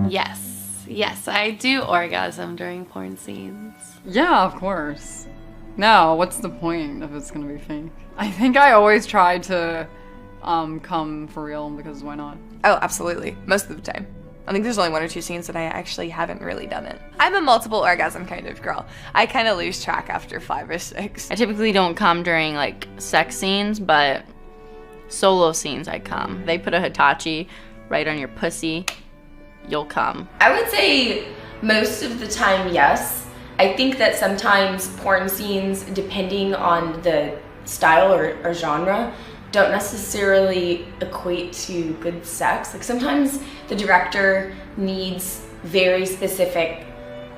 Yes, I do orgasm during porn scenes. Yeah, of course. No, what's the point if it's gonna be fake? I think I always try to come for real because why not? Oh, absolutely. Most of the time. I think there's only 1 or 2 scenes that I actually haven't really done it. I'm a multiple orgasm kind of girl. I kind of lose track after 5 or 6. I typically don't come during like sex scenes, but solo scenes I come. They put a Hitachi right on your pussy, you'll come. I would say most of the time, yes. I think that sometimes porn scenes, depending on the style or genre, don't necessarily equate to good sex. Like sometimes the director needs very specific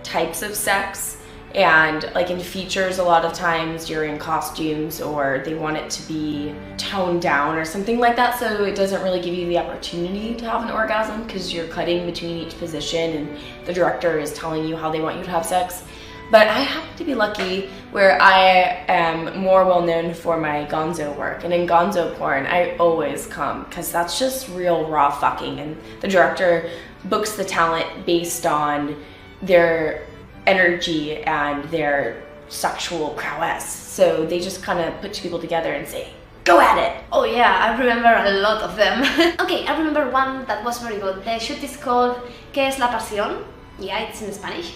types of sex, and like in features a lot of times you're in costumes or they want it to be toned down or something like that, so it doesn't really give you the opportunity to have an orgasm because you're cutting between each position and the director is telling you how they want you to have sex. But I happen to be lucky where I am more well known for my gonzo work, and in gonzo porn I always come because that's just real raw fucking, and the director books the talent based on their energy and their sexual prowess. So they just kind of put 2 people together and say, go at it. Oh yeah, I remember a lot of them. Okay, I remember one that was very good. The shoot is called ¿Qué es la pasión? Yeah, it's in Spanish.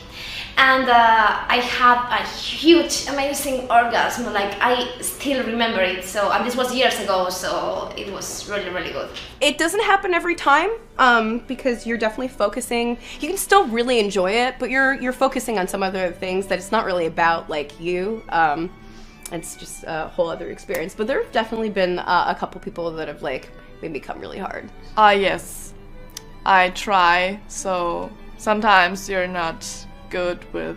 And I had a huge, amazing orgasm. Like, I still remember it. So, and this was years ago, so it was really, really good. It doesn't happen every time, because you're definitely focusing. You can still really enjoy it, but you're focusing on some other things that it's not really about, like you. It's just a whole other experience. But there have definitely been a couple people that have like made me come really hard. Yes, I try. So sometimes you're not good with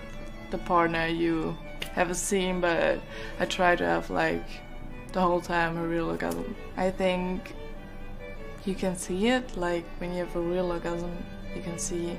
the partner you have a scene, but I try to have like the whole time a real orgasm. I think you can see it, like when you have a real orgasm, you can see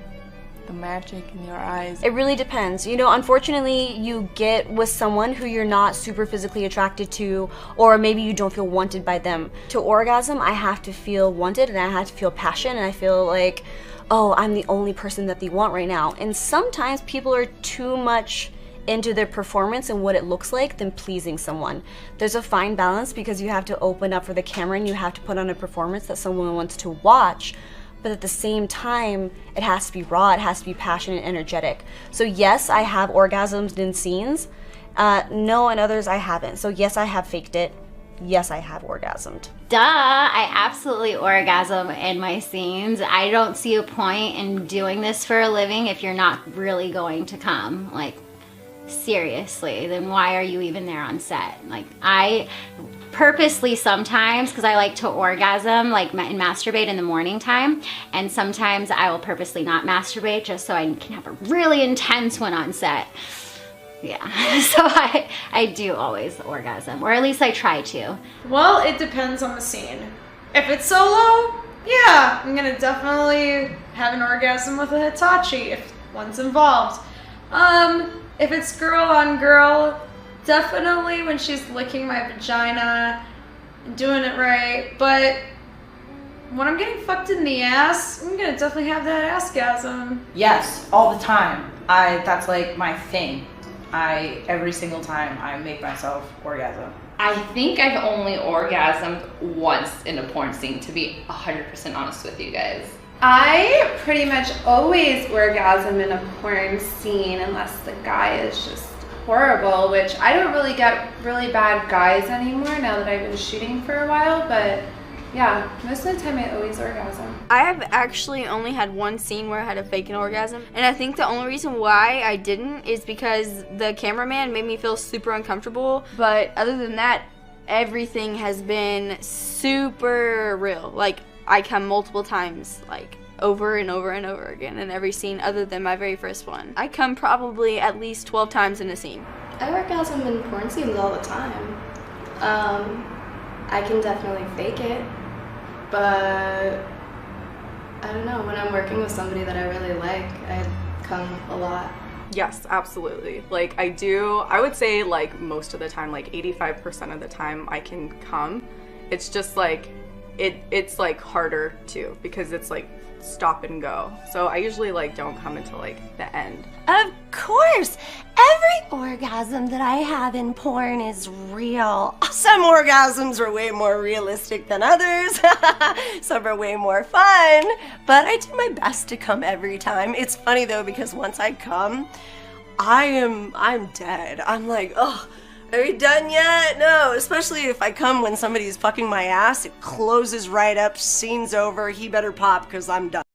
the magic in your eyes. It really depends. You know, unfortunately, you get with someone who you're not super physically attracted to, or maybe you don't feel wanted by them. To orgasm, I have to feel wanted and I have to feel passion, and I feel like, oh, I'm the only person that they want right now. And sometimes people are too much into their performance and what it looks like than pleasing someone. There's a fine balance because you have to open up for the camera and you have to put on a performance that someone wants to watch, but at the same time, it has to be raw, it has to be passionate and energetic. So yes, I have orgasms in scenes. No, in others I haven't. So yes, I have faked it. Yes, I have orgasmed. Duh, I absolutely orgasm in my scenes. I don't see a point in doing this for a living if you're not really going to come. Like, seriously, then why are you even there on set? Like, I purposely sometimes, because I like to orgasm like and masturbate in the morning time, and sometimes I will purposely not masturbate just so I can have a really intense one on set. Yeah, so I do always orgasm, or at least I try to. Well, it depends on the scene. If it's solo, yeah, I'm gonna definitely have an orgasm with a Hitachi if one's involved. If it's girl on girl, definitely when she's licking my vagina, doing it right, but when I'm getting fucked in the ass, I'm gonna definitely have that assgasm. Yes, all the time. That's like my thing. Every single time I make myself orgasm. I think I've only orgasmed once in a porn scene, to be 100% honest with you guys. I pretty much always orgasm in a porn scene unless the guy is just horrible, which I don't really get really bad guys anymore now that I've been shooting for a while, but yeah, most of the time I always orgasm. I have actually only had one scene where I had a fake an orgasm, and I think the only reason why I didn't is because the cameraman made me feel super uncomfortable. But other than that, everything has been super real. Like, I come multiple times, like over and over and over again in every scene other than my very first one. I come probably at least 12 times in a scene. I orgasm in porn scenes all the time. I can definitely fake it, but I don't know, when I'm working with somebody that I really like, I come a lot. Yes, absolutely. Like, I would say like most of the time, like 85% of the time I can come. It's just like, it's like harder too, because it's like stop and go. So I usually like don't come until like the end. Of course! Every orgasm that I have in porn is real. Some orgasms are way more realistic than others. Some are way more fun. But I do my best to come every time. It's funny though, because once I come, I'm dead. I'm like, oh, are we done yet? No, especially if I come when somebody's fucking my ass. It closes right up, scene's over, he better pop because I'm done.